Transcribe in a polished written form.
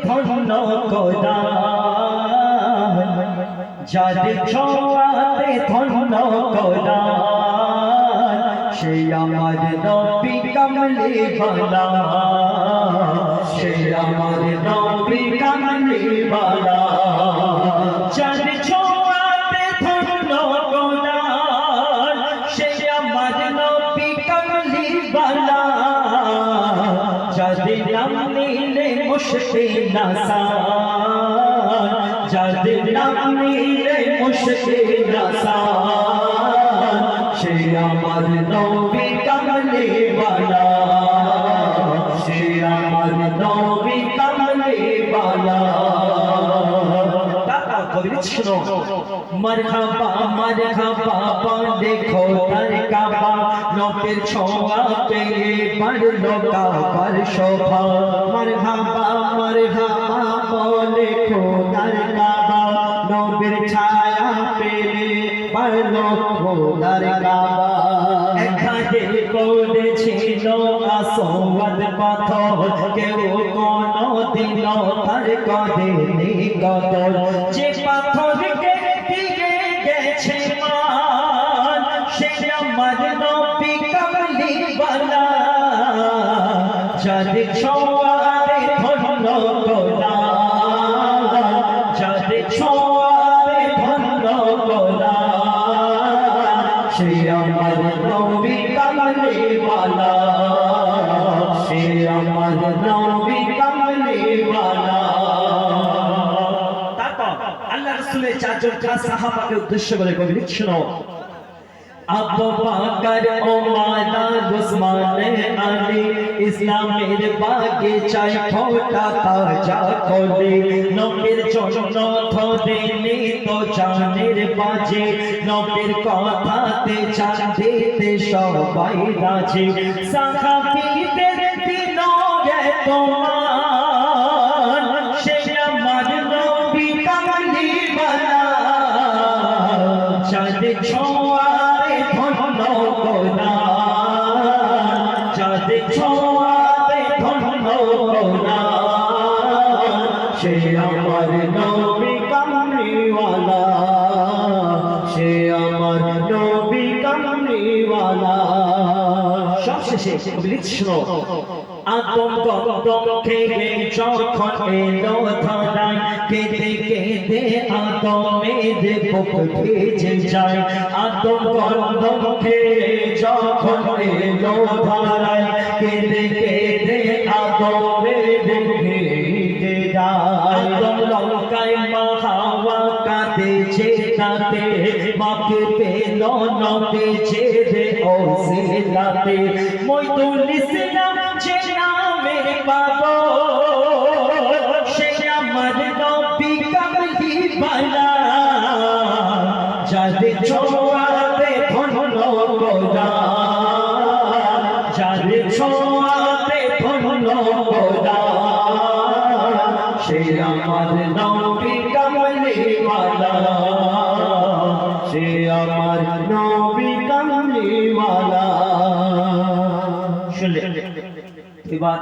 ধন্য কোরআন যাদের ছোঁয়াতে ধন্য কোরআন সেই আমার নবী কামলি বালা সেই আমার নবী কামলি বালা যাদের ছোঁয়াতে ধন্য কোরআন সেই আমার নবী কামলি বালা যাদের নাম নিলে মুশকিল আসান যাদের নাম নিলে মুশকিল আসান সেই আমার নবী কামলি বালা সেই আমার নবী কামলি বালা শুনো মরহবা মরহবা দেখো তার কাবা নবীর ছোঁয়া পেয়ে পড়লো কাবার শোভা মরহবা মরহবা দেখো তার কাবা নবীর ছায়া পেয়ে পড়লো খোদার কাবা এখানে পড়েছিল আসওয়াদ পাথর কেউ কোনো দিন তার কদেনি কদর যে পাথরকে দিয়ে গেছে মান সে আমার নবী কামলি বালা যাদের ছোঁয়াতে ধন্য কোরআন যাদের ছোঁয়াতে ধন্য কোরআন সে আমার নবী কামলি বালা সে আমার নবী কামলি বালা আল্লাহ রাসূলের চারজন খাস সাহাবাকে উদ্দেশ্য করে কবি লিখছেন আবু বকর ওমর উসমান আলী ইসলামের বাগে চাই ফোটা তাজা করে নবীর জন্য ধরেনি তো জানের বাজে নবীর কথাতে চান দিতে সবাই রাজি সাহাবীদের দিল গে তোমার সে আমার নবী কামলি বালা যাদের ছোঁয়াতে ধন্য কোরআন যাদের ছোঁয়াতে ধন্য কোরআন সে আমার নবী কামলি ওয়ালা সে আমার নবী কামলি ওয়ালা সবশেষে কবি লিখছেন আদম গন্ধম খেয়ে যখন এলো ধরায় কেঁদে কেঁদে আদমের বুক ভিজে যায় আদম গন্ধম খেয়ে যখন এলো ধরায় কেঁদে কেঁদে আদমের বুক ভিজে যায় আদম লঙ্কায় মা হাওয়া কাঁদেছে তাতে মাকে পেল নবী ছেড়ে ওসিলাতে মইদুল ইসলাম যে নামের বাবা সে আমার নবী কামলি বালা যাদের ছোঁয়াতে ধন্য কোরআন যাদের ছোঁয়াতে ধন্য কোরআন সে আমার নবী কামলি বালা সে আমার নবী কামলি বালা শুনলে এবার